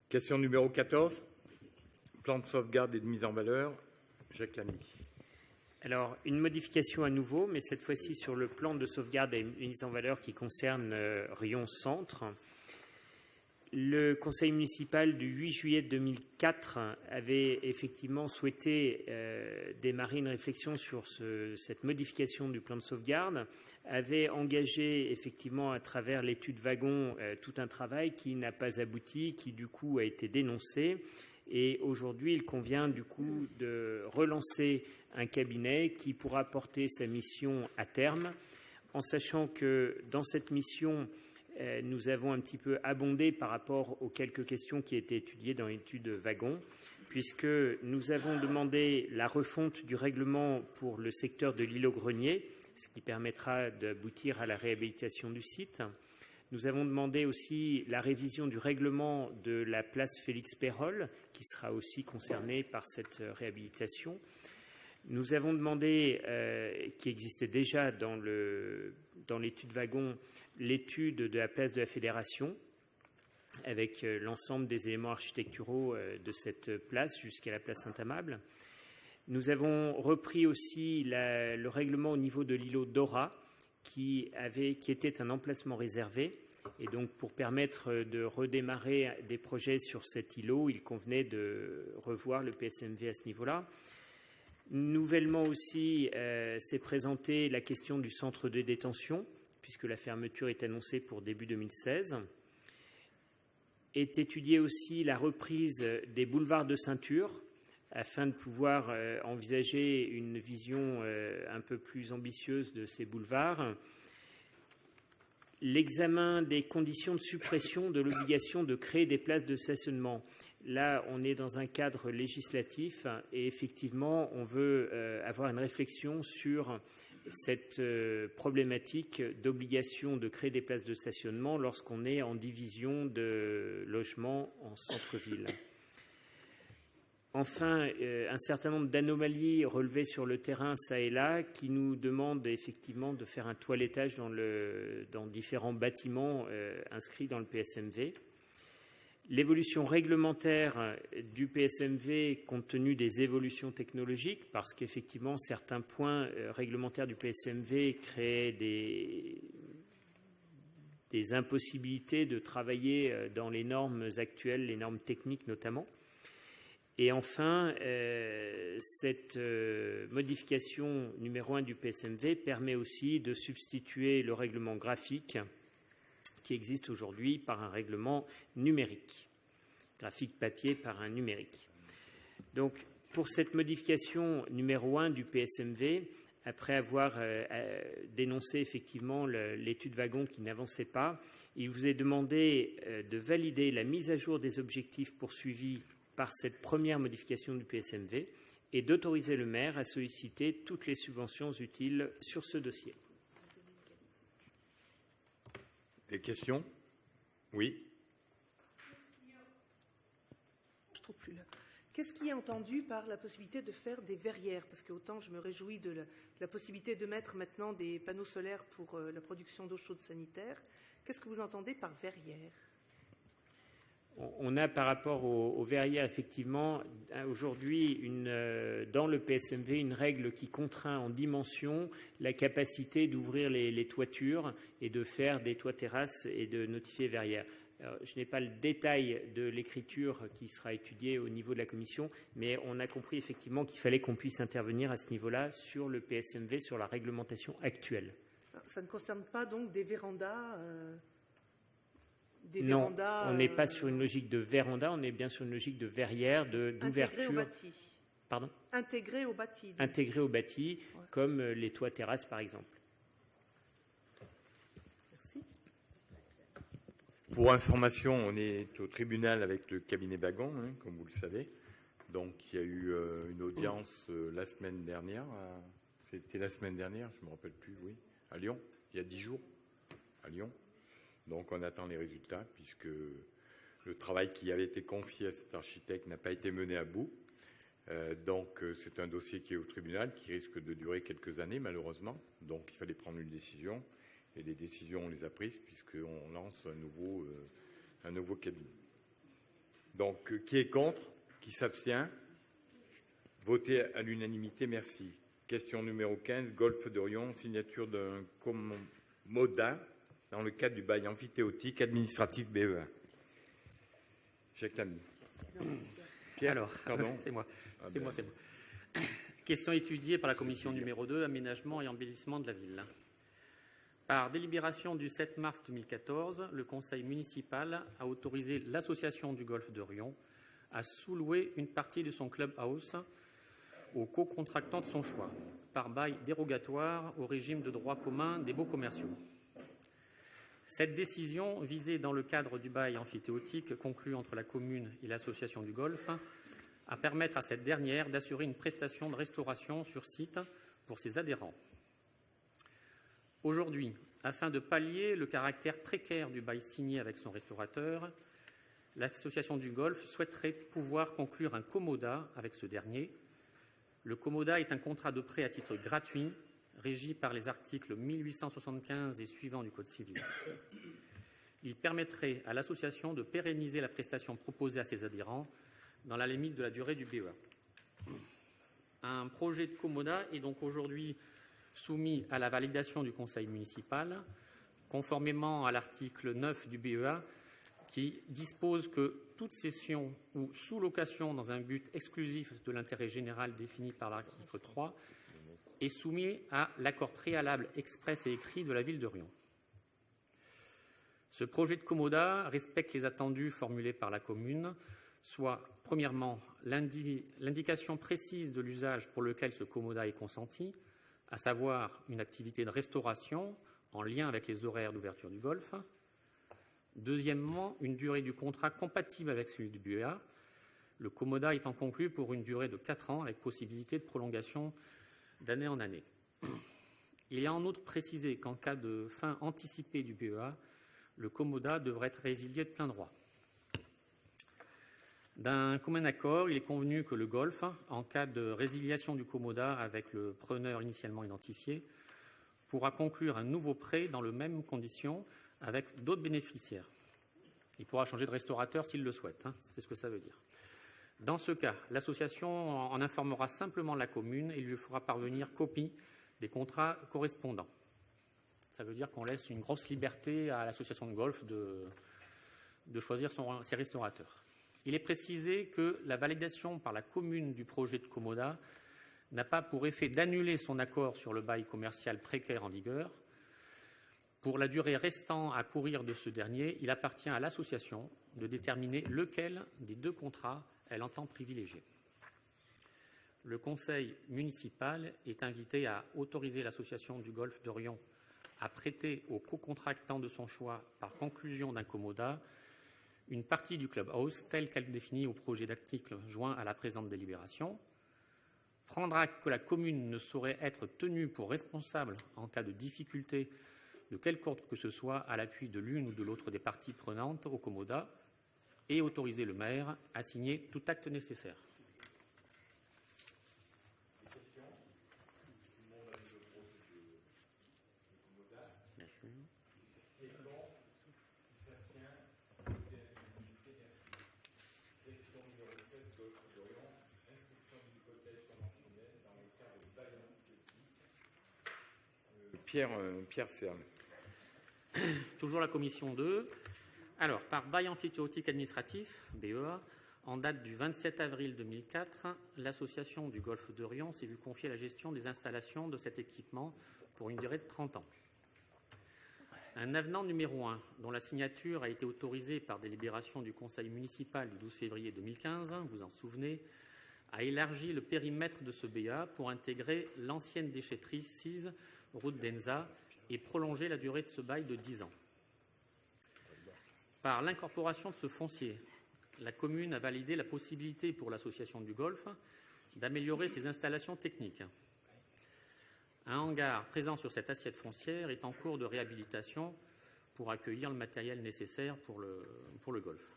Question numéro 14. Plan de sauvegarde et de mise en valeur. Jacques Lamy. Alors, une modification à nouveau, mais cette fois-ci sur le plan de sauvegarde et mise en valeur qui concerne Rion Centre. Le conseil municipal du 8 juillet 2004 avait effectivement souhaité démarrer une réflexion sur cette modification du plan de sauvegarde, avait engagé effectivement à travers l'étude Wagon tout un travail qui n'a pas abouti, qui du coup a été dénoncé. Et aujourd'hui, il convient du coup de relancer un cabinet qui pourra porter sa mission à terme, en sachant que dans cette mission, nous avons un petit peu abondé par rapport aux quelques questions qui étaient étudiées dans l'étude Wagon, puisque nous avons demandé la refonte du règlement pour le secteur de l'îlot Grenier, ce qui permettra d'aboutir à la réhabilitation du site. Nous avons demandé aussi la révision du règlement de la place Félix Pérolle, qui sera aussi concernée par cette réhabilitation. Nous avons demandé, qui existait déjà dans l'étude Wagon, l'étude de la place de la Fédération, avec l'ensemble des éléments architecturaux de cette place jusqu'à la place Saint-Amable. Nous avons repris aussi le règlement au niveau de l'îlot Dora, qui était un emplacement réservé. Et donc, pour permettre de redémarrer des projets sur cet îlot, il convenait de revoir le PSMV à ce niveau-là. Nouvellement aussi, s'est présentée la question du centre de détention, puisque la fermeture est annoncée pour début 2016. Est étudiée aussi la reprise des boulevards de ceinture, afin de pouvoir envisager une vision un peu plus ambitieuse de ces boulevards. L'examen des conditions de suppression de l'obligation de créer des places de stationnement. Là, on est dans un cadre législatif et effectivement, on veut avoir une réflexion sur cette problématique d'obligation de créer des places de stationnement lorsqu'on est en division de logements en centre-ville. Enfin, un certain nombre d'anomalies relevées sur le terrain, ça et là, qui nous demandent effectivement de faire un toilettage dans différents bâtiments inscrits dans le PSMV. L'évolution réglementaire du PSMV compte tenu des évolutions technologiques, parce qu'effectivement, certains points réglementaires du PSMV créaient des impossibilités de travailler dans les normes actuelles, les normes techniques notamment. Et enfin, cette modification numéro 1 du PSMV permet aussi de substituer le règlement graphique qui existe aujourd'hui par un règlement numérique, graphique papier par un numérique. Donc, pour cette modification numéro 1 du PSMV, après avoir dénoncé effectivement l'étude Wagon qui n'avançait pas, il vous est demandé de valider la mise à jour des objectifs poursuivis par cette première modification du PSMV et d'autoriser le maire à solliciter toutes les subventions utiles sur ce dossier. Des questions? Oui. Je ne trouve plus là. Qu'est-ce qui est entendu par la possibilité de faire des verrières? Parce que autant je me réjouis de la possibilité de mettre maintenant des panneaux solaires pour la production d'eau chaude sanitaire. Qu'est-ce que vous entendez par verrières? On a par rapport aux verrières, effectivement, aujourd'hui, dans le PSMV, une règle qui contraint en dimension la capacité d'ouvrir les toitures et de faire des toits terrasses et de notifier verrières. Alors, je n'ai pas le détail de l'écriture qui sera étudiée au niveau de la commission, mais on a compris effectivement qu'il fallait qu'on puisse intervenir à ce niveau-là sur le PSMV, sur la réglementation actuelle. Ça ne concerne pas donc des vérandas Non, on n'est pas sur une logique de véranda, on est bien sur une logique de verrière, d'ouverture. Intégré au bâti. Pardon ? Intégré au bâti. Donc. Intégré au bâti, ouais. Comme les toits terrasses, par exemple. Merci. Pour information, on est au tribunal avec le cabinet Wagon, comme vous le savez. Donc, il y a eu une audience la semaine dernière. C'était la semaine dernière, je ne me rappelle plus, oui, à Lyon, il y a 10 jours, à Lyon. Donc, on attend les résultats puisque le travail qui avait été confié à cet architecte n'a pas été mené à bout. Donc, c'est un dossier qui est au tribunal, qui risque de durer quelques années, malheureusement. Donc, il fallait prendre une décision. Et les décisions, on les a prises puisqu'on lance un nouveau cabinet. Donc, qui est contre? Qui s'abstient? Voté à l'unanimité, merci. Question numéro 15, Golfe de Rion, signature d'un commodat dans le cadre du bail amphithéotique administratif BEA. Jacques Lamy. Pierre, Alors, pardon. c'est moi. Ah C'est ben. moi, c'est moi. Question étudiée par la commission numéro 2, aménagement et embellissement de la ville. Par délibération du 7 mars 2014, le conseil municipal a autorisé l'association du Golfe de Rion à sous-louer une partie de son clubhouse aux co-contractants de son choix, par bail dérogatoire au régime de droit commun des baux commerciaux. Cette décision visait dans le cadre du bail amphithéotique conclu entre la commune et l'association du Golfe à permettre à cette dernière d'assurer une prestation de restauration sur site pour ses adhérents. Aujourd'hui, afin de pallier le caractère précaire du bail signé avec son restaurateur, l'association du Golfe souhaiterait pouvoir conclure un commodat avec ce dernier. Le commodat est un contrat de prêt à titre gratuit, régi par les articles 1875 et suivants du Code civil. Il permettrait à l'association de pérenniser la prestation proposée à ses adhérents dans la limite de la durée du BEA. Un projet de commodat est donc aujourd'hui soumis à la validation du conseil municipal, conformément à l'article 9 du BEA, qui dispose que toute cession ou sous-location dans un but exclusif de l'intérêt général défini par l'article 3 est soumis à l'accord préalable express et écrit de la ville de Rion. Ce projet de commodat respecte les attendus formulés par la commune, soit, premièrement, l'indication précise de l'usage pour lequel ce commodat est consenti, à savoir une activité de restauration en lien avec les horaires d'ouverture du Golfe. Deuxièmement, une durée du contrat compatible avec celui du BEA, le commodat étant conclu pour une durée de 4 ans avec possibilité de prolongation d'année en année. Il est en outre précisé qu'en cas de fin anticipée du BEA, le commodat devrait être résilié de plein droit. D'un commun accord, il est convenu que le Golfe, en cas de résiliation du commodat avec le preneur initialement identifié, pourra conclure un nouveau prêt dans les mêmes conditions avec d'autres bénéficiaires. Il pourra changer de restaurateur s'il le souhaite, c'est ce que ça veut dire. Dans ce cas, l'association en informera simplement la commune et lui fera parvenir copie des contrats correspondants. Ça veut dire qu'on laisse une grosse liberté à l'association de golf de choisir ses restaurateurs. Il est précisé que la validation par la commune du projet de commodat n'a pas pour effet d'annuler son accord sur le bail commercial précaire en vigueur. Pour la durée restant à courir de ce dernier, il appartient à l'association de déterminer lequel des deux contrats elle entend privilégier. Le conseil municipal est invité à autoriser l'association du Golfe de Rion à prêter aux co-contractants de son choix, par conclusion d'un commodat, une partie du clubhouse telle qu'elle définit au projet d'article joint à la présente délibération, prendre acte que la commune ne saurait être tenue pour responsable en cas de difficulté de quelque ordre que ce soit à l'appui de l'une ou de l'autre des parties prenantes au commodat, et autoriser le maire à signer tout acte nécessaire. Pierre Serle. Toujours la commission 2. Alors, par bail amphithéotique administratif, BEA, en date du 27 avril 2004, l'association du Golfe de Rion s'est vue confier la gestion des installations de cet équipement pour une durée de 30 ans. Un avenant numéro 1, dont la signature a été autorisée par délibération du conseil municipal du 12 février 2015, vous en souvenez, a élargi le périmètre de ce BEA pour intégrer l'ancienne déchetterie 6 route d'Enza et prolonger la durée de ce bail de 10 ans. Par l'incorporation de ce foncier, la commune a validé la possibilité pour l'association du Golfe d'améliorer ses installations techniques. Un hangar présent sur cette assiette foncière est en cours de réhabilitation pour accueillir le matériel nécessaire pour le golf.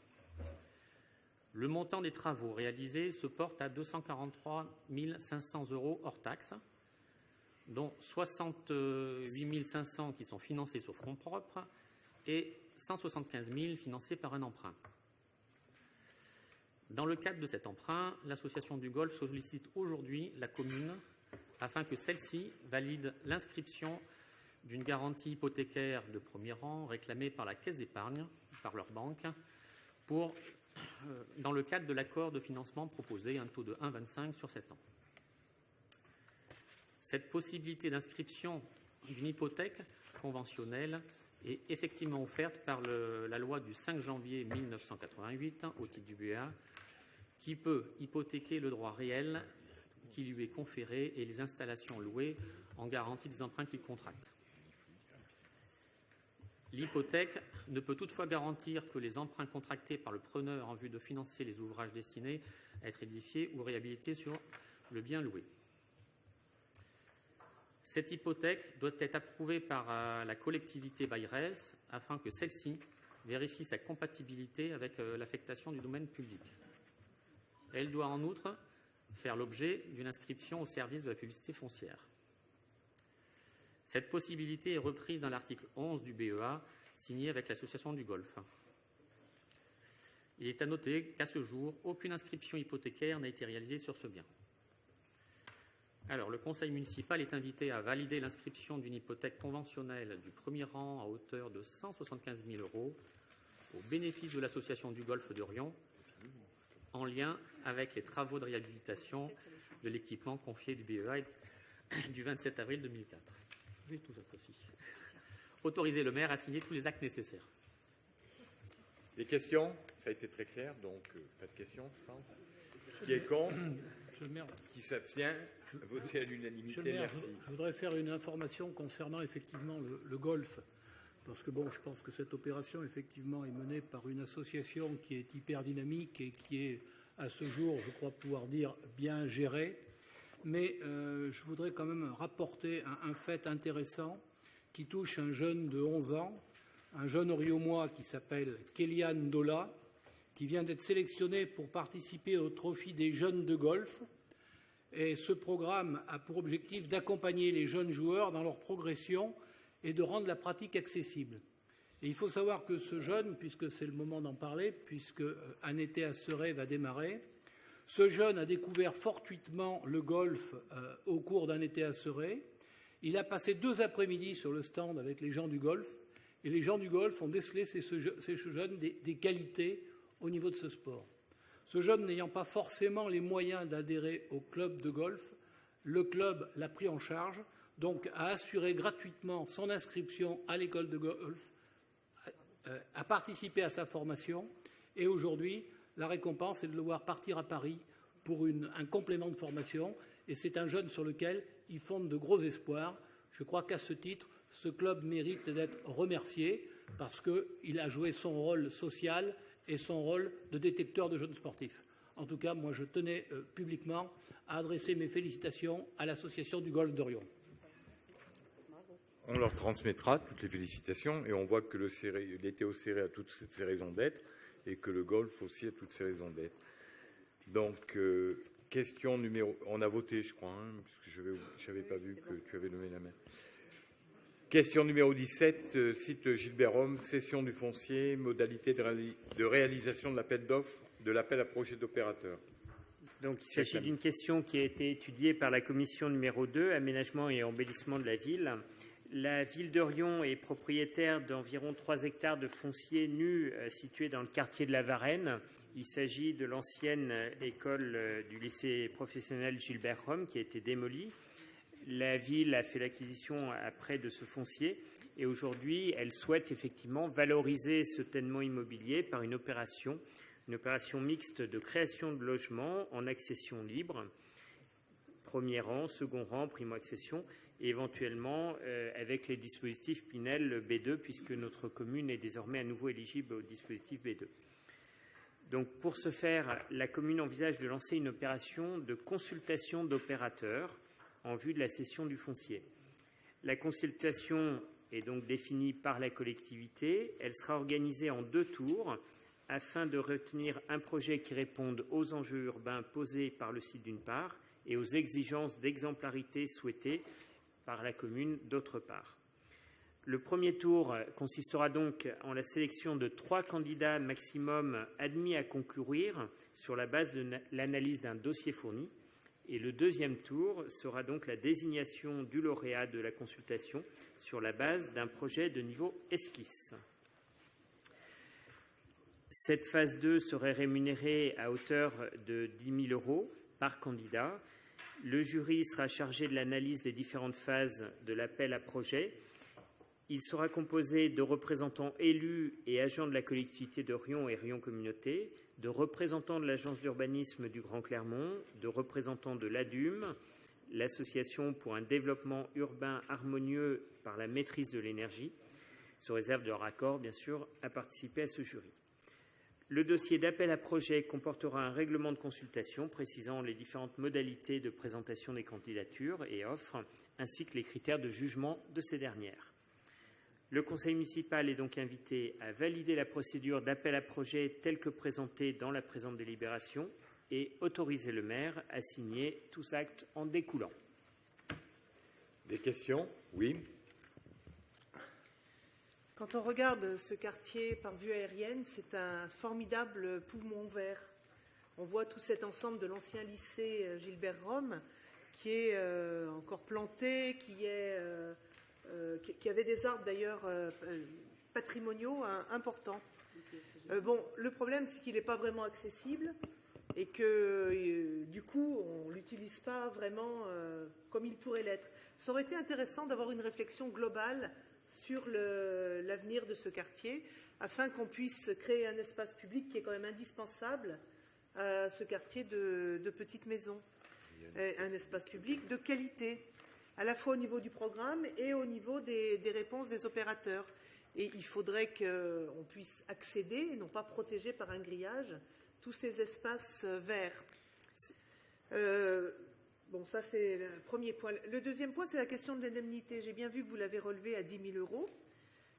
Le montant des travaux réalisés se porte à 243 500 € hors taxes, dont 68 500 qui sont financés sur fonds propres et 175 000 financés par un emprunt. Dans le cadre de cet emprunt, l'association du Golfe sollicite aujourd'hui la commune afin que celle-ci valide l'inscription d'une garantie hypothécaire de premier rang réclamée par la Caisse d'épargne, par leur banque, dans le cadre de l'accord de financement proposé, un taux de 1,25 sur 7 ans. Cette possibilité d'inscription d'une hypothèque conventionnelle est effectivement offerte par la loi du 5 janvier 1988 au titre du BEA, qui peut hypothéquer le droit réel qui lui est conféré et les installations louées en garantie des emprunts qu'il contracte. L'hypothèque ne peut toutefois garantir que les emprunts contractés par le preneur en vue de financer les ouvrages destinés à être édifiés ou réhabilités sur le bien loué. Cette hypothèque doit être approuvée par la collectivité bailleresse afin que celle-ci vérifie sa compatibilité avec l'affectation du domaine public. Elle doit en outre faire l'objet d'une inscription au service de la publicité foncière. Cette possibilité est reprise dans l'article 11 du BEA, signé avec l'Association du Golfe. Il est à noter qu'à ce jour, aucune inscription hypothécaire n'a été réalisée sur ce bien. Alors, le conseil municipal est invité à valider l'inscription d'une hypothèque conventionnelle du premier rang à hauteur de 175 000 € au bénéfice de l'Association du Golfe de Rion, en lien avec les travaux de réhabilitation de l'équipement confié du BEA du 27 avril 2004. J'ai tout ça aussi. Autoriser le maire à signer tous les actes nécessaires. Des questions? Ça a été très clair, donc pas de questions, je pense. Qui est contre? Qui s'abstient? Voté à l'unanimité, merci. Je voudrais faire une information concernant effectivement le golfe. Parce que je pense que cette opération, effectivement, est menée par une association qui est hyper dynamique et qui est, à ce jour, je crois pouvoir dire, bien gérée. Mais je voudrais quand même rapporter un fait intéressant qui touche un jeune de 11 ans, un jeune oriomois qui s'appelle Kélian Dola, qui vient d'être sélectionné pour participer au Trophée des jeunes de golf. Et ce programme a pour objectif d'accompagner les jeunes joueurs dans leur progression et de rendre la pratique accessible. Et il faut savoir que ce jeune, puisque c'est le moment d'en parler, puisque un été à Serret va démarrer, ce jeune a découvert fortuitement le golf au cours d'un été à Serret. Il a passé 2 après-midi sur le stand avec les gens du golf, et les gens du golf ont décelé chez ce jeune des qualités au niveau de ce sport. Ce jeune n'ayant pas forcément les moyens d'adhérer au club de golf, le club l'a pris en charge, donc a assuré gratuitement son inscription à l'école de golf, a participé à sa formation, et aujourd'hui, la récompense est de le voir partir à Paris pour un complément de formation, et c'est un jeune sur lequel il fonde de gros espoirs. Je crois qu'à ce titre, ce club mérite d'être remercié parce qu'il a joué son rôle social et son rôle de détecteur de jeunes sportifs. En tout cas, moi, je tenais publiquement à adresser mes félicitations à l'Association du Golfe de Rion. On leur transmettra toutes les félicitations et on voit que l'été au Céré a toutes ses raisons d'être et que le golf aussi a toutes ses raisons d'être. Donc, question numéro... On a voté, je crois, parce que je n'avais pas vu que tu avais levé la main. Question numéro 17, site Gilbert Rome, cession du foncier, modalité de réalisation de l'appel d'offres, de l'appel à projet d'opérateur. Donc, il s'agit d'une question qui a été étudiée par la commission numéro 2, aménagement et embellissement de la ville. La ville de Rion est propriétaire d'environ 3 hectares de foncier nu situés dans le quartier de la Varenne. Il s'agit de l'ancienne école du lycée professionnel Gilbert Rome qui a été démolie. La ville a fait l'acquisition après de ce foncier et aujourd'hui, elle souhaite effectivement valoriser ce tenement immobilier par une opération mixte de création de logements en accession libre, premier rang, second rang, primo-accession, et éventuellement avec les dispositifs Pinel B2, puisque notre commune est désormais à nouveau éligible au dispositif B2. Donc, pour ce faire, la commune envisage de lancer une opération de consultation d'opérateurs en vue de la cession du foncier. La consultation est donc définie par la collectivité. Elle sera organisée en 2 tours afin de retenir un projet qui réponde aux enjeux urbains posés par le site d'une part et aux exigences d'exemplarité souhaitées par la commune d'autre part. Le premier tour consistera donc en la sélection de 3 candidats maximum admis à concourir sur la base de l'analyse d'un dossier fourni. Et le deuxième tour sera donc la désignation du lauréat de la consultation sur la base d'un projet de niveau esquisse. Cette phase 2 serait rémunérée à hauteur de 10 000 € par candidat. Le jury sera chargé de l'analyse des différentes phases de l'appel à projet. Il sera composé de représentants élus et agents de la collectivité de Riom et Riom Communauté, de représentants de l'Agence d'urbanisme du Grand Clermont, de représentants de l'ADUM, l'Association pour un développement urbain harmonieux par la maîtrise de l'énergie, sous réserve de leur accord, bien sûr, à participer à ce jury. Le dossier d'appel à projet comportera un règlement de consultation précisant les différentes modalités de présentation des candidatures et offres, ainsi que les critères de jugement de ces dernières. Le conseil municipal est donc invité à valider la procédure d'appel à projet telle que présentée dans la présente délibération et autoriser le maire à signer tous actes en découlant. Des questions? Oui. Quand on regarde ce quartier par vue aérienne, c'est un formidable poumon vert. On voit tout cet ensemble de l'ancien lycée Gilbert Rome qui est encore planté, qui avait des arbres d'ailleurs patrimoniaux importants. Le problème, c'est qu'il n'est pas vraiment accessible et que du coup, on ne l'utilise pas vraiment comme il pourrait l'être. Ça aurait été intéressant d'avoir une réflexion globale sur l'avenir de ce quartier, afin qu'on puisse créer un espace public qui est quand même indispensable à ce quartier de petites maisons. Un espace public de qualité, à la fois au niveau du programme et au niveau des réponses des opérateurs. Et il faudrait qu'on puisse accéder, et non pas protéger par un grillage, tous ces espaces verts. Ça c'est le premier point. Le deuxième point, c'est la question de l'indemnité. J'ai bien vu que vous l'avez relevé à 10 000 €,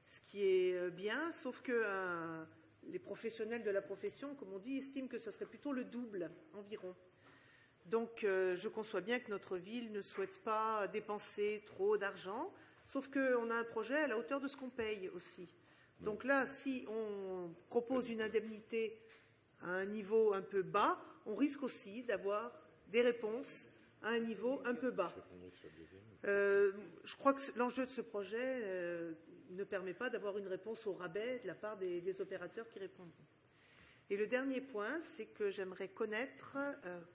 ce qui est bien, sauf que les professionnels de la profession, comme on dit, estiment que ce serait plutôt le double environ. Donc je conçois bien que notre ville ne souhaite pas dépenser trop d'argent, sauf qu'on a un projet à la hauteur de ce qu'on paye aussi. Donc là, si on propose une indemnité à un niveau un peu bas, on risque aussi d'avoir des réponses à un niveau un peu bas. Je crois que l'enjeu de ce projet ne permet pas d'avoir une réponse au rabais de la part des opérateurs qui répondront. Et le dernier point, c'est que j'aimerais connaître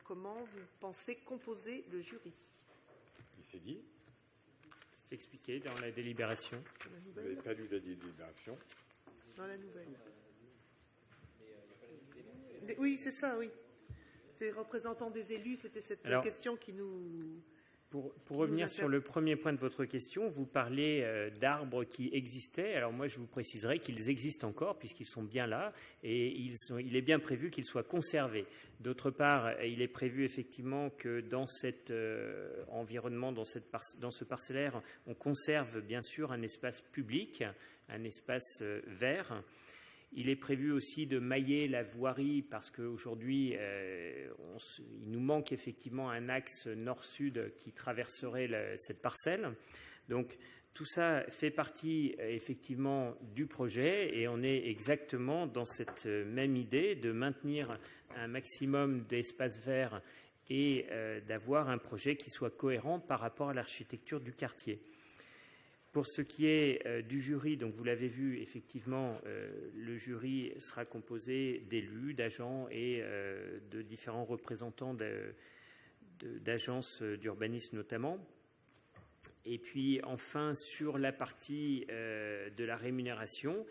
comment vous pensez composer le jury. Il s'est dit. C'est expliqué dans la délibération. Vous n'avez pas lu la délibération? Dans la nouvelle. Oui, c'est ça, oui. C'est représentants des élus, c'était cette question qui nous... Pour revenir sur le premier point de votre question, vous parlez d'arbres qui existaient. Alors moi, je vous préciserai qu'ils existent encore puisqu'ils sont bien là et il est bien prévu qu'ils soient conservés. D'autre part, il est prévu effectivement que dans cet environnement, dans ce parcellaire, on conserve bien sûr un espace public, un espace vert. Il est prévu aussi de mailler la voirie parce qu'aujourd'hui, il nous manque effectivement un axe nord-sud qui traverserait cette parcelle. Donc, tout ça fait partie effectivement du projet et on est exactement dans cette même idée de maintenir un maximum d'espace vert et d'avoir un projet qui soit cohérent par rapport à l'architecture du quartier. Pour ce qui est du jury, donc vous l'avez vu, effectivement, le jury sera composé d'élus, d'agents et de différents représentants d'agences d'urbanisme notamment. Et puis enfin, sur la partie de la rémunération,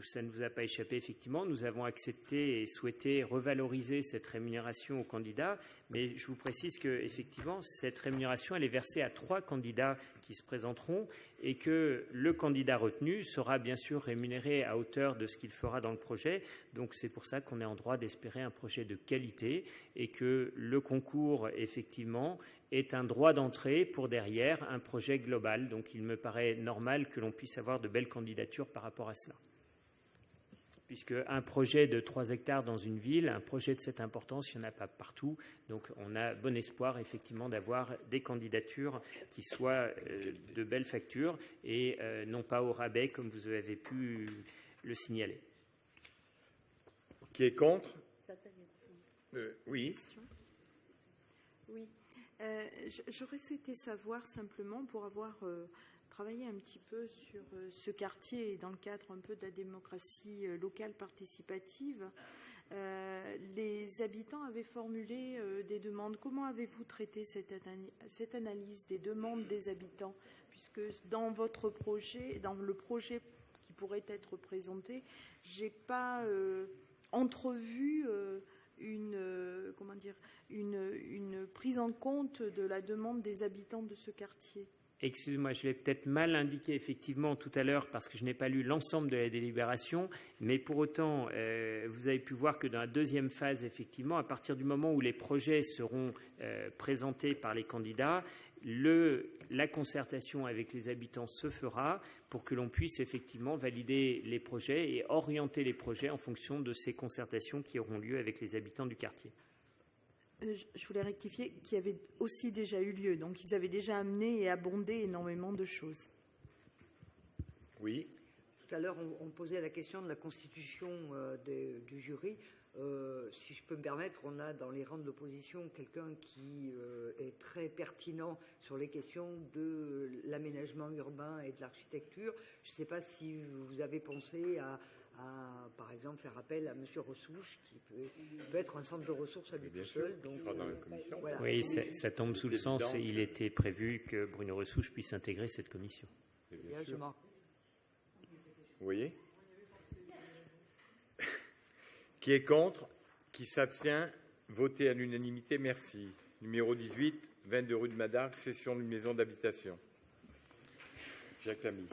ça ne vous a pas échappé effectivement, nous avons accepté et souhaité revaloriser cette rémunération aux candidats, mais je vous précise que effectivement cette rémunération elle est versée à 3 candidats qui se présenteront et que le candidat retenu sera bien sûr rémunéré à hauteur de ce qu'il fera dans le projet. Donc c'est pour ça qu'on est en droit d'espérer un projet de qualité et que le concours effectivement est un droit d'entrée pour derrière un projet global. Donc il me paraît normal que l'on puisse avoir de belles candidatures par rapport à cela. puisque un projet de 3 hectares dans une ville, un projet de cette importance, il n'y en a pas partout. Donc on a bon espoir effectivement d'avoir des candidatures qui soient de belles factures et non pas au rabais comme vous avez pu le signaler. Qui est contre? Oui. Oui. J'aurais souhaité savoir simplement, pour avoir travaillé un petit peu sur ce quartier dans le cadre un peu de la démocratie locale participative, les habitants avaient formulé des demandes. Comment avez-vous traité cette analyse des demandes des habitants? Puisque dans votre projet, dans le projet qui pourrait être présenté, j'ai pas entrevu une prise en compte de la demande des habitants de ce quartier. Excusez-moi, je l'ai peut-être mal indiqué effectivement tout à l'heure parce que je n'ai pas lu l'ensemble de la délibération, mais pour autant, vous avez pu voir que dans la deuxième phase, effectivement, à partir du moment où les projets seront présentés par les candidats, la concertation avec les habitants se fera pour que l'on puisse effectivement valider les projets et orienter les projets en fonction de ces concertations qui auront lieu avec les habitants du quartier. Je voulais rectifier qu'il y avait aussi déjà eu lieu. Donc, ils avaient déjà amené et abondé énormément de choses. Oui. Tout à l'heure, on posait la question de la constitution du jury. Si je peux me permettre, on a dans les rangs de l'opposition quelqu'un qui est très pertinent sur les questions de l'aménagement urbain et de l'architecture. Je ne sais pas si vous avez pensé à, par exemple, faire appel à M. Ressouche, qui peut être un centre de ressources à lui tout seul. Donc, sera dans la commission. Voilà. Oui, ça tombe sous le sens et il était prévu que Bruno Ressouche puisse intégrer cette commission. Bien sûr. Vous voyez? Qui est contre? Qui s'abstient? Voté à l'unanimité, merci. Numéro 18, 22 rue de Madargue, cession d'une maison d'habitation. Jacques Lamy.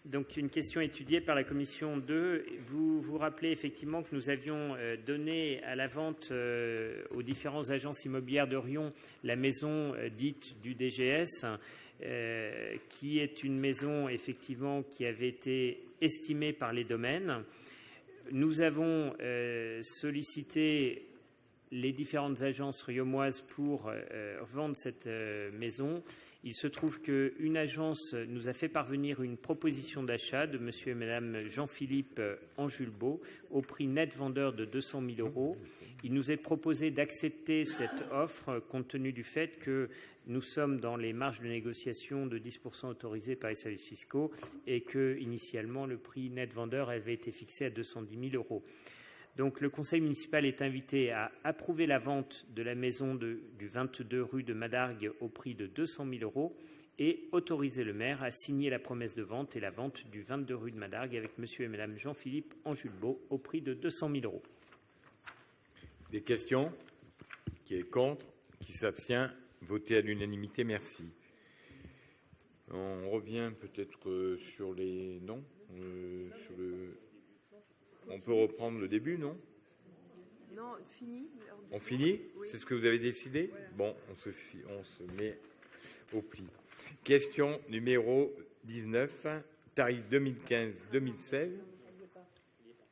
Donc, une question étudiée par la commission 2. Vous vous rappelez effectivement que nous avions donné à la vente aux différentes agences immobilières de Riom la maison dite du DGS, qui est une maison effectivement qui avait été estimée par les domaines. Nous avons sollicité les différentes agences riomoises pour vendre cette maison. Il se trouve qu'une agence nous a fait parvenir une proposition d'achat de monsieur et madame Jean-Philippe Anjulbeau au prix net vendeur de 200 000 €. Il nous est proposé d'accepter cette offre compte tenu du fait que nous sommes dans les marges de négociation de 10% autorisées par les services fiscaux et que, initialement, le prix net vendeur avait été fixé à 210 000 €. Donc, le conseil municipal est invité à approuver la vente de la maison du 22 rue de Madargue au prix de 200 000 € et autoriser le maire à signer la promesse de vente et la vente du 22 rue de Madargue avec monsieur et madame Jean-Philippe Anjulbeau au prix de 200 000 €. Des questions? Qui est contre? Qui s'abstient? Voté à l'unanimité, merci. On revient peut-être sur les noms. On peut reprendre le début, non? Non, fini. On finit? Oui. C'est ce que vous avez décidé? Voilà. Bon, on se met au pli. Question numéro 19, tarif 2015-2016.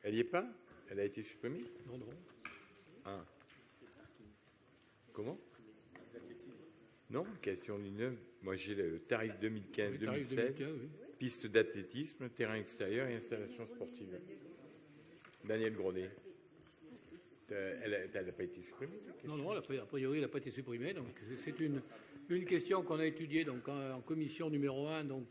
Elle n'y est pas? Elle a été supprimée? Non, non. Ah. Comment? Non, question 19. Moi, j'ai le tarif 2015-2016, oui. Piste d'athlétisme, terrain extérieur et installation sportive. Daniel Gronet. Elle n'a pas été supprimée? Non, a priori, elle n'a pas été supprimée. Donc, c'est une question qu'on a étudiée donc, en commission numéro 1, donc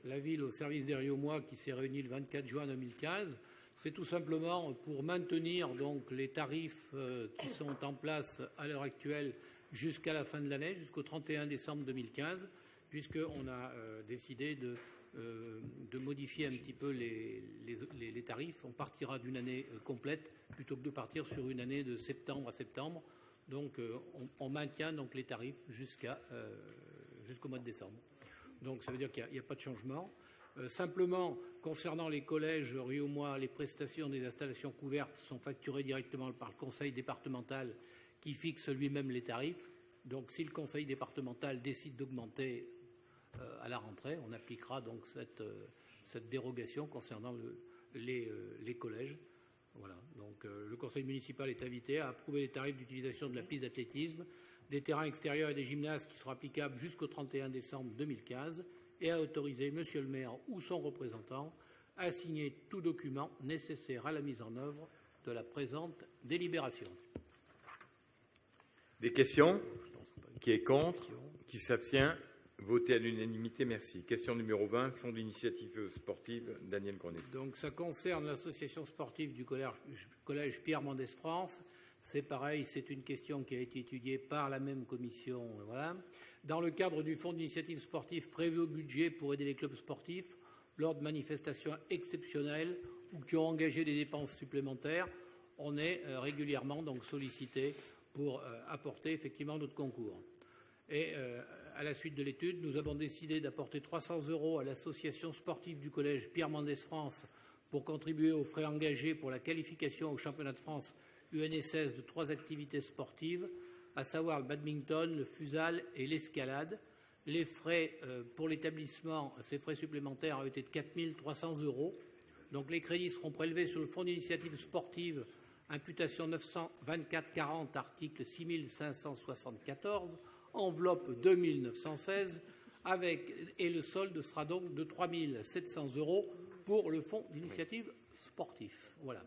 la ville au service des Riomois qui s'est réunie le 24 juin 2015. C'est tout simplement pour maintenir donc, les tarifs qui sont en place à l'heure actuelle jusqu'à la fin de l'année, jusqu'au 31 décembre 2015, puisqu'on a décidé de modifier un petit peu les tarifs. On partira d'une année complète plutôt que de partir sur une année de septembre à septembre. Donc, on maintient donc les tarifs jusqu'au mois de décembre. Donc, ça veut dire qu'il n'y a pas de changement. Simplement, concernant les collèges riomois, les prestations des installations couvertes sont facturées directement par le conseil départemental qui fixe lui-même les tarifs. Donc, si le conseil départemental décide d'augmenter à la rentrée, on appliquera donc cette dérogation concernant les collèges. Voilà. Donc, le conseil municipal est invité à approuver les tarifs d'utilisation de la piste d'athlétisme, des terrains extérieurs et des gymnases qui seront applicables jusqu'au 31 décembre 2015 et à autoriser Monsieur le maire ou son représentant à signer tout document nécessaire à la mise en œuvre de la présente délibération. Des questions? Qui est contre? Qui s'abstient? Voté à l'unanimité, merci. Question numéro 20, Fonds d'initiative sportive, Daniel Grenet. Donc ça concerne l'association sportive du collège Pierre Mendès France. C'est pareil, c'est une question qui a été étudiée par la même commission. Voilà. Dans le cadre du fonds d'initiative sportive prévu au budget pour aider les clubs sportifs lors de manifestations exceptionnelles ou qui ont engagé des dépenses supplémentaires, on est régulièrement donc sollicité pour apporter effectivement notre concours. Et à la suite de l'étude, nous avons décidé d'apporter 300 € à l'association sportive du collège Pierre Mendès France pour contribuer aux frais engagés pour la qualification au championnat de France UNSS de 3 activités sportives, à savoir le badminton, le futsal et l'escalade. Les frais pour l'établissement, ces frais supplémentaires ont été de 4 300 €. Donc les crédits seront prélevés sur le fonds d'initiative sportive, imputation 924-40, article 6574, enveloppe 2916, et le solde sera donc de 3 700 € pour le fonds d'initiative sportif. Voilà.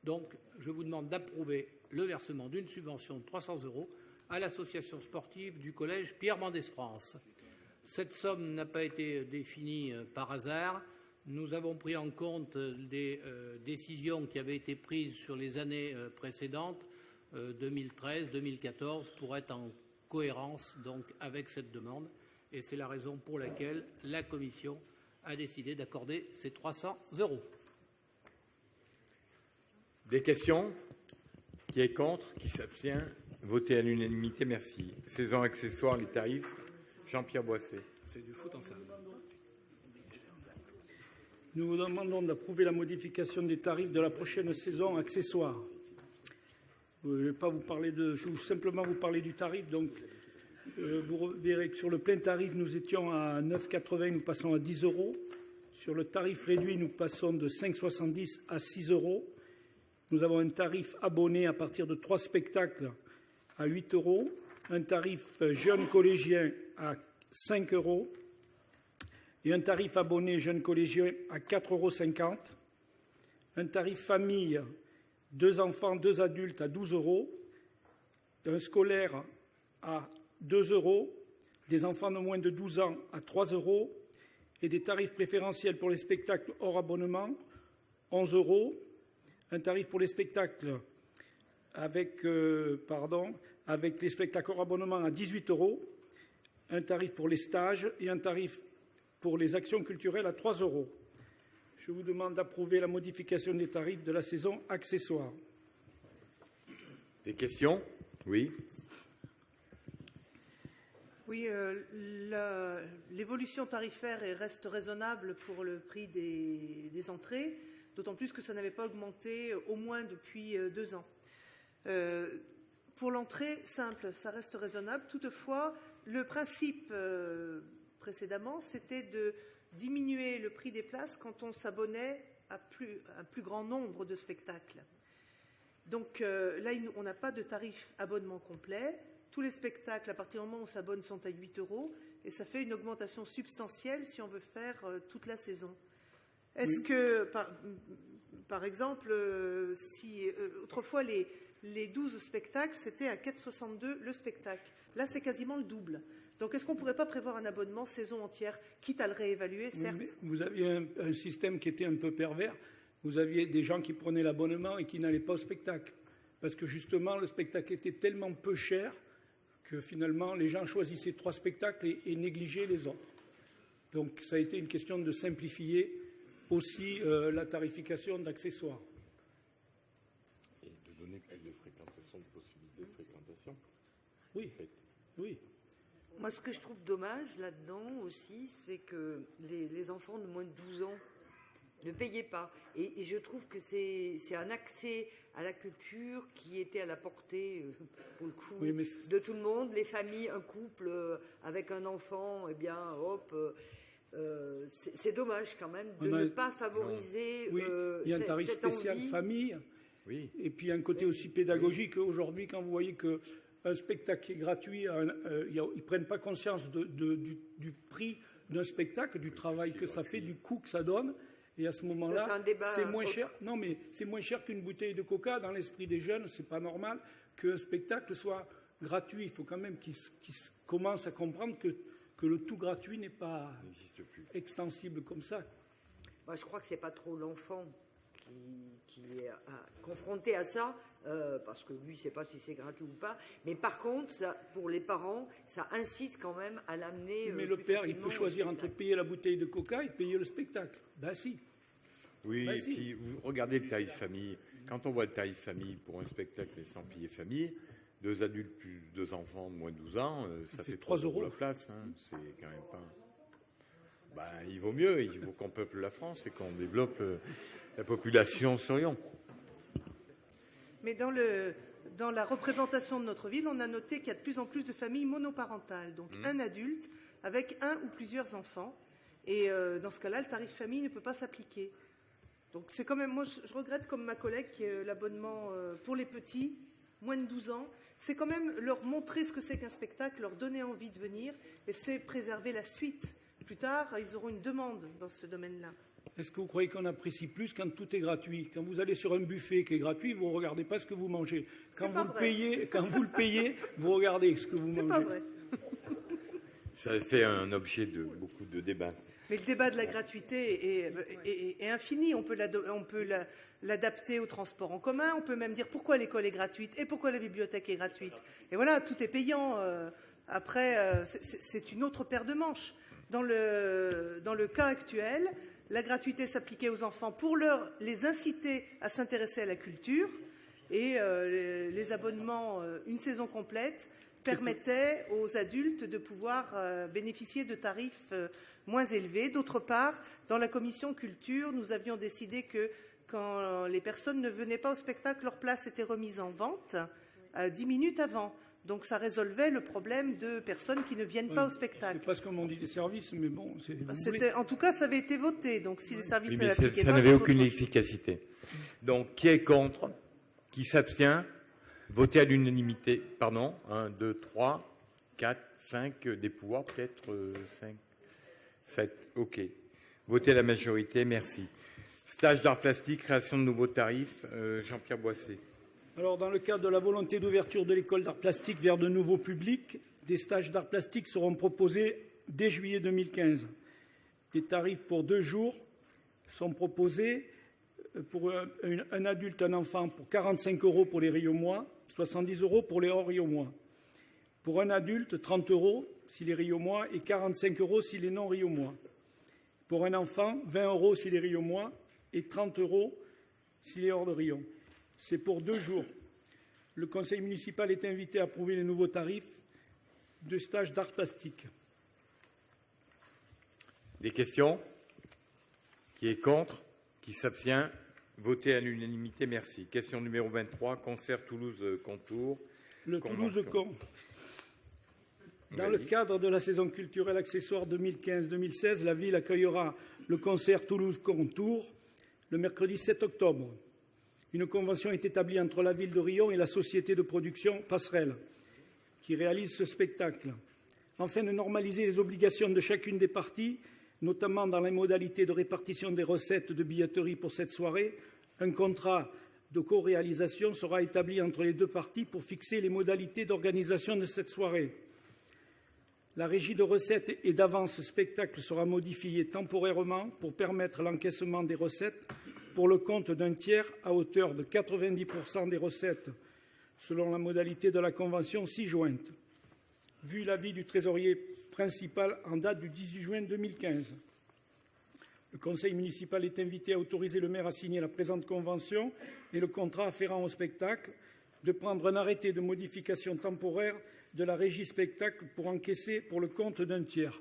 Donc, je vous demande d'approuver le versement d'une subvention de 300 € à l'association sportive du collège Pierre Mendès France. Cette somme n'a pas été définie par hasard. Nous avons pris en compte des décisions qui avaient été prises sur les années précédentes, 2013, 2014, pour être en cohérence donc avec cette demande. Et c'est la raison pour laquelle la Commission a décidé d'accorder ces 300 €. Des questions? Qui est contre? Qui s'abstient? Voté à l'unanimité, merci. Saison accessoire, les tarifs. Jean-Pierre Boisset. C'est du foot en salle. Nous vous demandons d'approuver la modification des tarifs de la prochaine saison accessoire. Je ne vais pas vous parler je vais simplement vous parler du tarif. Donc, vous verrez que sur le plein tarif, nous étions à 9,80, nous passons à 10 €. Sur le tarif réduit, nous passons de 5,70 à 6 €. Nous avons un tarif abonné à partir de 3 spectacles à 8 €, un tarif jeune collégien à 5 € et un tarif abonné jeune collégien à 4,50 €, un tarif famille 2 enfants, 2 adultes à 12 €, un scolaire à 2 €, des enfants de moins de 12 ans à 3 € et des tarifs préférentiels pour les spectacles hors abonnement 11 €, un tarif pour les spectacles avec les spectacles hors abonnement à 18 €, un tarif pour les stages et un tarif pour les actions culturelles à 3 €. Je vous demande d'approuver la modification des tarifs de la saison accessoire. Des questions? Oui. Oui, l'évolution tarifaire reste raisonnable pour le prix des entrées, d'autant plus que ça n'avait pas augmenté au moins depuis 2 ans. Pour l'entrée simple, ça reste raisonnable. Toutefois, le principe précédemment, c'était de diminuer le prix des places quand on s'abonnait à un plus grand nombre de spectacles. Donc là, on n'a pas de tarif abonnement complet. Tous les spectacles, à partir du moment où on s'abonne, sont à 8 € et ça fait une augmentation substantielle si on veut faire toute la saison. Est-ce que, par exemple, si autrefois les 12 spectacles, c'était à 4,62 € le spectacle. Là, c'est quasiment le double. Donc, est-ce qu'on ne pourrait pas prévoir un abonnement saison entière, quitte à le réévaluer, certes? Oui, vous aviez un système qui était un peu pervers. Vous aviez des gens qui prenaient l'abonnement et qui n'allaient pas au spectacle. Parce que justement, le spectacle était tellement peu cher que finalement, les gens choisissaient 3 spectacles et négligeaient les autres. Donc, ça a été une question de simplifier aussi la tarification d'accessoires. Et de donner plus de fréquentation, de possibilités de fréquentation. Oui, oui. Moi, ce que je trouve dommage là-dedans aussi, c'est que les enfants de moins de 12 ans ne payaient pas. Et je trouve que c'est un accès à la culture qui était à la portée, pour le coup, de tout le monde. Les familles, un couple avec un enfant, eh bien, hop. C'est dommage quand même de ne pas favoriser Oui, il y a un tarif cette spécial envie. famille. Oui. Et puis un côté aussi pédagogique. Aujourd'hui, quand vous voyez qu'un spectacle est gratuit, ils ne prennent pas conscience du prix d'un spectacle, du travail que ça fait, du coût que ça donne. Et à ce moment-là, c'est moins cher. Non, mais c'est moins cher qu'une bouteille de coca. Dans l'esprit des jeunes, c'est pas normal qu'un spectacle soit gratuit. Il faut quand même qu'ils commencent à comprendre que le tout gratuit n'est pas extensible comme ça. Moi, je crois que c'est pas trop l'enfant qui est confronté à ça, parce que lui, il ne sait pas si c'est gratuit ou pas. Mais par contre, ça, pour les parents, ça incite quand même à l'amener. Mais le père, il peut choisir entre payer la bouteille de coca et payer le spectacle. Ben si. Oui, Ben et si. puis vous regardez le tarif famille. Quand on voit le tarif famille pour un spectacle et sans payer famille, 2 adultes plus 2 enfants de moins de 12 ans, ça fait 3 euros la place. Hein. C'est quand même pas... Ben, il vaut mieux, il faut qu'on peuple la France et qu'on développe la population sur Lyon. Mais dans la représentation de notre ville, on a noté qu'il y a de plus en plus de familles monoparentales, donc un adulte avec un ou plusieurs enfants. Et dans ce cas-là, le tarif famille ne peut pas s'appliquer. Donc c'est quand même, moi je regrette comme ma collègue que l'abonnement pour les petits, moins de 12 ans, c'est quand même leur montrer ce que c'est qu'un spectacle, leur donner envie de venir, et c'est préserver la suite. Plus tard, ils auront une demande dans ce domaine-là. Est-ce que vous croyez qu'on apprécie plus quand tout est gratuit? Quand vous allez sur un buffet qui est gratuit, vous ne regardez pas ce que vous mangez. Quand vous le payez, vous regardez ce que vous mangez. C'est pas vrai. Ça fait un objet de beaucoup de débats. Mais le débat de la gratuité est infini. On peut l'adapter au transport en commun. On peut même dire pourquoi l'école est gratuite et pourquoi la bibliothèque est gratuite. Et voilà, tout est payant. Après, c'est une autre paire de manches. Dans le cas actuel, la gratuité s'appliquait aux enfants pour les inciter à s'intéresser à la culture, et les abonnements une saison complète permettaient aux adultes de pouvoir bénéficier de tarifs moins élevés. D'autre part, dans la commission culture, nous avions décidé que quand les personnes ne venaient pas au spectacle, leur place était remise en vente 10 minutes avant. Donc ça résolvait le problème de personnes qui ne viennent pas au spectacle. C'est pas ce que m'ont dit les services, mais bon, c'est... En tout cas, ça avait été voté. Donc si les services Oui, ne mais l'appliquaient ça pas, n'avait c'est aucune autre chose. efficacité. Donc, qui est contre? Qui s'abstient? Voter à l'unanimité. Pardon. 1, 2, 3, 4, 5, des pouvoirs, peut-être 5, 7. OK. Voter à la majorité, merci. Stage d'art plastique, création de nouveaux tarifs. Jean-Pierre Boissé. Alors, dans le cadre de la volonté d'ouverture de l'école d'art plastique vers de nouveaux publics, des stages d'art plastique seront proposés dès juillet 2015. Des tarifs pour 2 jours sont proposés pour un adulte, un enfant, pour 45 € pour les Rio-Mois, 70 € pour les hors Rio-Mois. Pour un adulte, 30 € s'il est Rio-Mois et 45 € s'il est non Rio-Mois. Pour un enfant, 20 € s'il est Rio-Mois et 30 € s'il est hors de Rio. C'est pour 2 jours. Le conseil municipal est invité à approuver les nouveaux tarifs de stage d'art plastique. Des questions? Qui est contre? Qui s'abstient? Voter à l'unanimité, merci. Question numéro 23, concert Toulouse-Contour. Le Convention. Toulouse-Con. Dans le cadre de la saison culturelle accessoire 2015-2016, la ville accueillera le concert Toulouse-Contour le mercredi 7 octobre. Une convention est établie entre la ville de Riom et la société de production Passerelle, qui réalise ce spectacle. Afin de normaliser les obligations de chacune des parties, notamment dans les modalités de répartition des recettes de billetterie pour cette soirée, un contrat de co-réalisation sera établi entre les 2 parties pour fixer les modalités d'organisation de cette soirée. La régie de recettes et d'avance spectacle sera modifiée temporairement pour permettre l'encaissement des recettes pour le compte d'un tiers à hauteur de 90% des recettes, selon la modalité de la convention ci-jointe, vu l'avis du trésorier principal en date du 18 juin 2015. Le conseil municipal est invité à autoriser le maire à signer la présente convention et le contrat afférent au spectacle, de prendre un arrêté de modification temporaire de la régie spectacle pour encaisser pour le compte d'un tiers.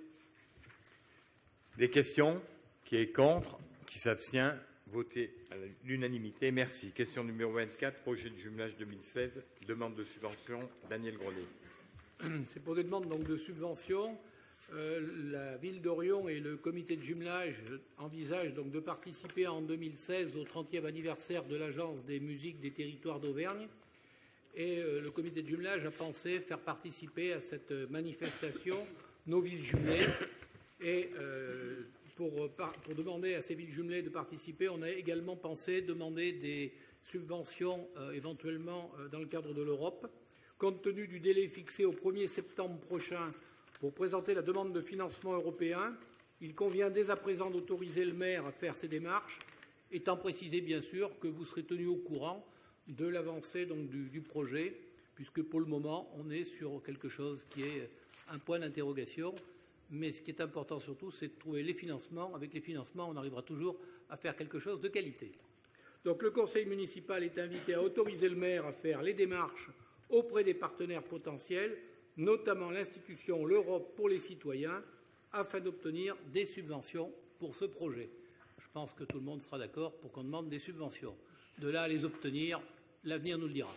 Des questions? Qui est contre? Qui s'abstient? Voter à l'unanimité, merci. Question numéro 24, projet de jumelage 2016, demande de subvention, Daniel Grenet. C'est pour des demandes donc, de subvention La ville d'Orion et le comité de jumelage envisagent donc de participer en 2016 au 30e anniversaire de l'Agence des musiques des territoires d'Auvergne. Et le comité de jumelage a pensé faire participer à cette manifestation nos villes jumelées. Et pour demander à ces villes jumelées de participer, on a également pensé demander des subventions éventuellement dans le cadre de l'Europe. Compte tenu du délai fixé au 1er septembre prochain pour présenter la demande de financement européen, il convient dès à présent d'autoriser le maire à faire ces démarches, étant précisé bien sûr que vous serez tenu au courant de l'avancée du projet, puisque pour le moment, on est sur quelque chose qui est un point d'interrogation. Mais ce qui est important surtout, c'est de trouver les financements. Avec les financements, on arrivera toujours à faire quelque chose de qualité. Donc le conseil municipal est invité à autoriser le maire à faire les démarches auprès des partenaires potentiels, notamment l'institution L'Europe pour les citoyens, afin d'obtenir des subventions pour ce projet. Je pense que tout le monde sera d'accord pour qu'on demande des subventions. De là à les obtenir, l'avenir nous le dira.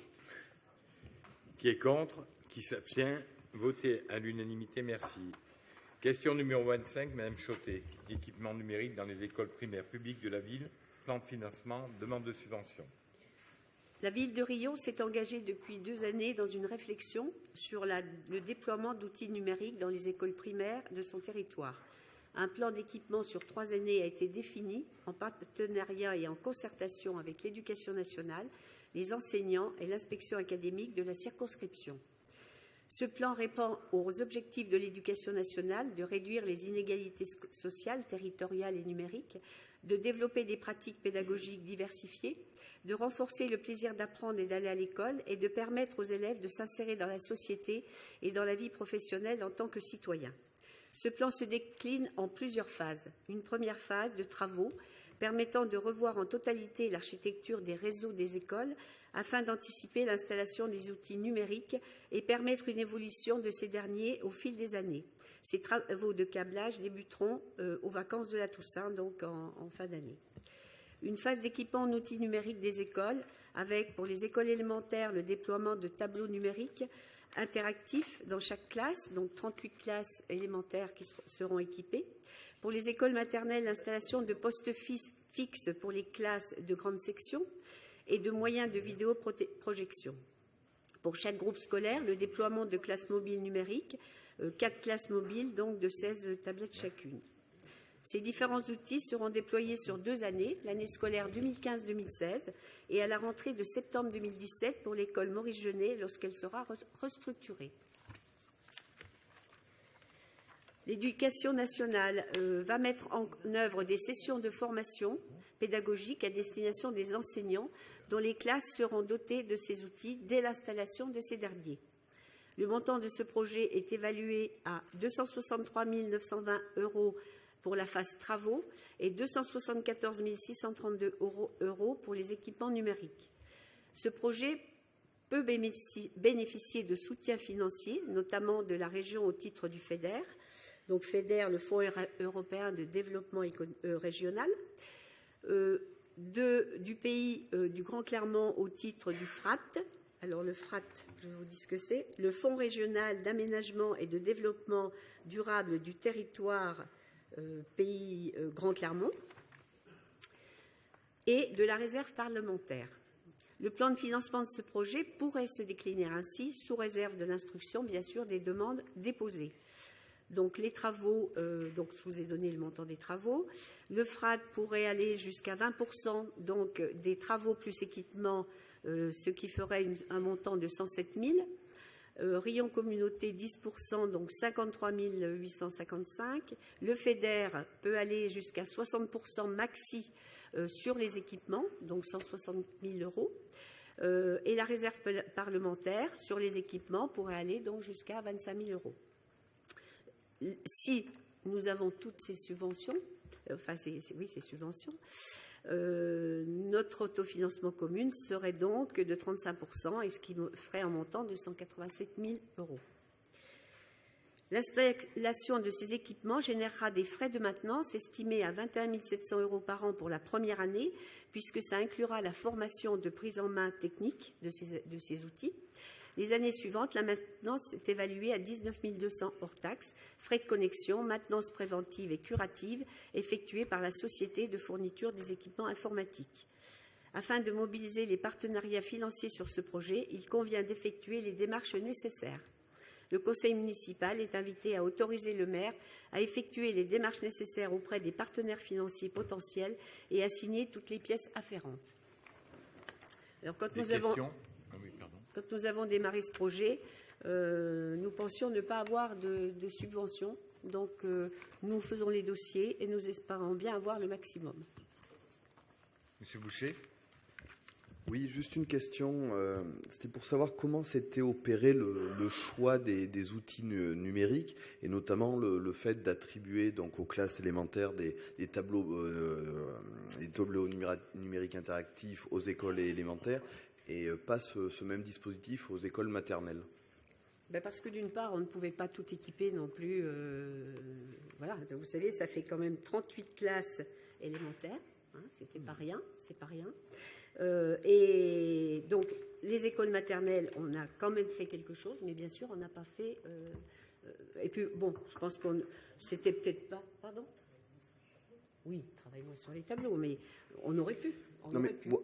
Qui est contre? Qui s'abstient? Voté à l'unanimité, merci. Question numéro 25, Madame Chautet. Équipement numérique dans les écoles primaires publiques de la ville. Plan de financement, demande de subvention. La ville de Riom s'est engagée depuis 2 années dans une réflexion sur le déploiement d'outils numériques dans les écoles primaires de son territoire. Un plan d'équipement sur 3 années a été défini en partenariat et en concertation avec l'Éducation nationale, les enseignants et l'inspection académique de la circonscription. Ce plan répond aux objectifs de l'Éducation nationale de réduire les inégalités sociales, territoriales et numériques, de développer des pratiques pédagogiques diversifiées, de renforcer le plaisir d'apprendre et d'aller à l'école et de permettre aux élèves de s'insérer dans la société et dans la vie professionnelle en tant que citoyens. Ce plan se décline en plusieurs phases. Une première phase de travaux permettant de revoir en totalité l'architecture des réseaux des écoles afin d'anticiper l'installation des outils numériques et permettre une évolution de ces derniers au fil des années. Ces travaux de câblage débuteront aux vacances de la Toussaint, donc en fin d'année. Une phase d'équipement en outils numériques des écoles, avec pour les écoles élémentaires le déploiement de tableaux numériques interactifs dans chaque classe, donc 38 classes élémentaires qui seront équipées. Pour les écoles maternelles, l'installation de postes fixes pour les classes de grande section et de moyens de vidéoprojection. Pour chaque groupe scolaire, le déploiement de classes mobiles numériques, 4 classes mobiles, donc de 16 tablettes chacune. Ces différents outils seront déployés sur 2 années, l'année scolaire 2015-2016 et à la rentrée de septembre 2017 pour l'école Maurice Genet lorsqu'elle sera restructurée. L'Éducation nationale va mettre en œuvre des sessions de formation pédagogique à destination des enseignants dont les classes seront dotées de ces outils dès l'installation de ces derniers. Le montant de ce projet est évalué à 263 920 € pour la phase travaux et 274 632 € pour les équipements numériques. Ce projet peut bénéficier de soutien financier, notamment de la région au titre du FEDER, donc FEDER, le Fonds européen de développement régional, du pays du Grand Clermont au titre du FRAT. Alors le FRAT, je vous dis ce que c'est, le Fonds régional d'aménagement et de développement durable du territoire pays Grand Clermont, et de la réserve parlementaire. Le plan de financement de ce projet pourrait se décliner ainsi, sous réserve de l'instruction, bien sûr, des demandes déposées. Donc les travaux, donc je vous ai donné le montant des travaux. Le FRAT pourrait aller jusqu'à 20% donc, des travaux plus équipements, ce qui ferait un montant de 107 000. Riom Communauté 10%, donc 53 855. Le FEDER peut aller jusqu'à 60% maxi sur les équipements, donc 160 000 €. Et la réserve parlementaire sur les équipements pourrait aller donc jusqu'à 25 000 €. Si nous avons toutes ces subventions, ces subventions, notre autofinancement commune serait donc de 35%, et ce qui ferait un montant de 187 000 €. L'installation de ces équipements générera des frais de maintenance estimés à 21 700 € par an pour la première année, puisque ça inclura la formation de prise en main technique de ces outils, Les années suivantes, la maintenance est évaluée à 19 200 hors taxes, frais de connexion, maintenance préventive et curative effectuée par la société de fourniture des équipements informatiques. Afin de mobiliser les partenariats financiers sur ce projet, il convient d'effectuer les démarches nécessaires. Le conseil municipal est invité à autoriser le maire à effectuer les démarches nécessaires auprès des partenaires financiers potentiels et à signer toutes les pièces afférentes. Alors, quand nous avons démarré ce projet, nous pensions ne pas avoir de subvention. Donc, nous faisons les dossiers et nous espérons bien avoir le maximum. Monsieur Boucher. Oui, juste une question. C'était pour savoir comment s'était opéré le choix des outils numériques et notamment le fait d'attribuer donc aux classes élémentaires des tableaux numériques interactifs aux écoles élémentaires et pas ce même dispositif aux écoles maternelles. Parce que d'une part, on ne pouvait pas tout équiper non plus. Voilà, vous savez, ça fait quand même 38 classes élémentaires. Hein, c'était pas rien, c'est pas rien. Et donc, les écoles maternelles, on a quand même fait quelque chose, mais bien sûr, on n'a pas fait. Et puis, bon, je pense qu'on. C'était peut-être pas. Pardon ? Oui, travaillons sur les tableaux, mais on aurait pu.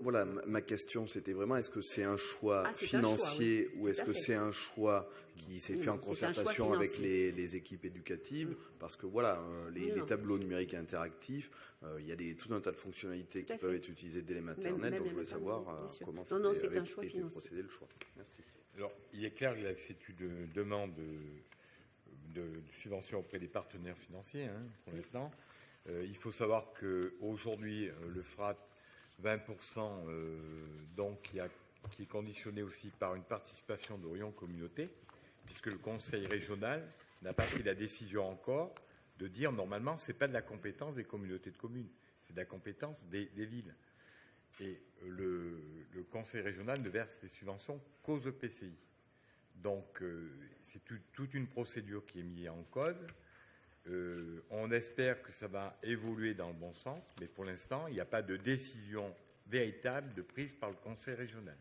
Voilà, ma question, c'était vraiment est-ce que c'est un choix financier ou est-ce que c'est un choix qui s'est fait en concertation avec les équipes éducatives? Parce que voilà, les tableaux numériques interactifs, il y a tout un tas de fonctionnalités qui peuvent être utilisées dès les maternelles. Donc je voulais savoir comment c'est un choix financier. Procédé le choix. Merci. Alors, il est clair que c'est une demande de subvention auprès des partenaires financiers, pour l'instant. Il faut savoir qu'aujourd'hui, le FRAT 20%, qui est conditionné aussi par une participation d'Orion Communauté, puisque le conseil régional n'a pas pris la décision encore de dire normalement ce n'est pas de la compétence des communautés de communes, c'est de la compétence des villes. Et le conseil régional ne verse les subventions qu'aux EPCI. Donc c'est toute une procédure qui est mise en cause. On espère que ça va évoluer dans le bon sens, mais pour l'instant, il n'y a pas de décision véritable de prise par le conseil régional.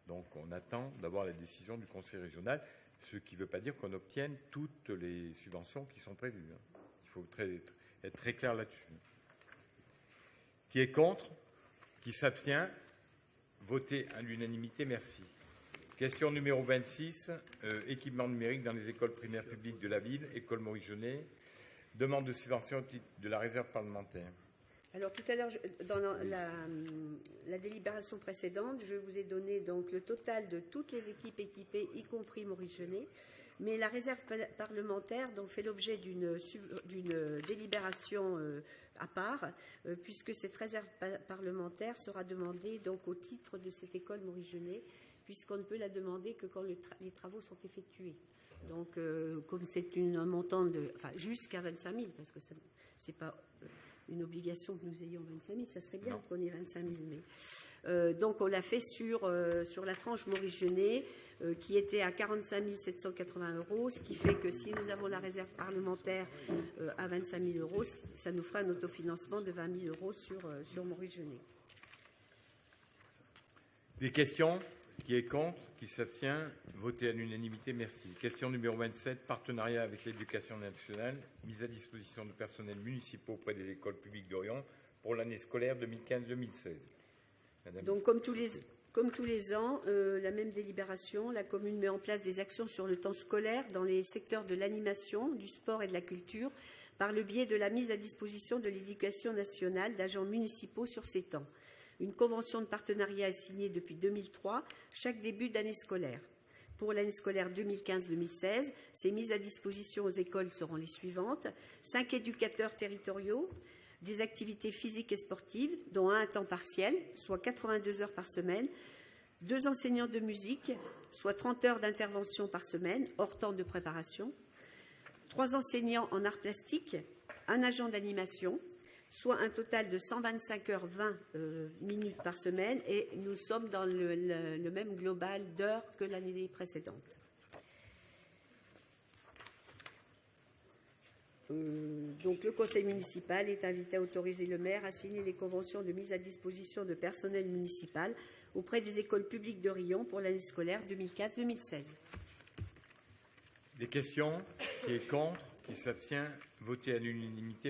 Donc, on attend d'avoir la décision du conseil régional, ce qui ne veut pas dire qu'on obtienne toutes les subventions qui sont prévues. Il faut être très clair là-dessus. Qui est contre? Qui s'abstient? Votez à l'unanimité, merci. Question numéro 26, équipement numérique dans les écoles primaires publiques de la ville, école Maurice Genet, demande de subvention au titre de la réserve parlementaire. Alors tout à l'heure, dans la délibération précédente, je vous ai donné donc le total de toutes les équipes équipées, y compris Maurice Genet, mais la réserve parlementaire donc, fait l'objet d'une délibération à part, puisque cette réserve parlementaire sera demandée donc au titre de cette école Maurice Genet, puisqu'on ne peut la demander que quand les travaux sont effectués. Donc, comme c'est un montant jusqu'à 25 000, parce que ce n'est pas une obligation que nous ayons 25 000, ça serait bien qu'on ait 25 000. Mais, donc, on l'a fait sur la tranche Maurice Genet, qui était à 45 780 €, ce qui fait que si nous avons la réserve parlementaire à 25 000 €, ça nous fera un autofinancement de 20 000 € sur Maurice Genet. Des questions? Qui est contre? Qui s'abstient? Voté à l'unanimité, merci. Question numéro 27, partenariat avec l'éducation nationale, mise à disposition de personnels municipaux auprès des écoles publiques d'Orion pour l'année scolaire 2015-2016. Donc, comme tous les ans, la même délibération, la commune met en place des actions sur le temps scolaire dans les secteurs de l'animation, du sport et de la culture, par le biais de la mise à disposition de l'éducation nationale d'agents municipaux sur ces temps. Une convention de partenariat est signée depuis 2003, chaque début d'année scolaire. Pour l'année scolaire 2015-2016, ces mises à disposition aux écoles seront les suivantes. 5 éducateurs territoriaux, des activités physiques et sportives, dont un à temps partiel, soit 82 heures par semaine, 2 enseignants de musique, soit 30 heures d'intervention par semaine, hors temps de préparation, 3 enseignants en arts plastiques, un agent d'animation, soit un total de 125 heures 20 minutes par semaine, et nous sommes dans le même global d'heures que l'année précédente. Donc le conseil municipal est invité à autoriser le maire à signer les conventions de mise à disposition de personnel municipal auprès des écoles publiques de Riom pour l'année scolaire 2015-2016. Des questions? Qui est contre? Qui s'abstient? Voté à l'unanimité.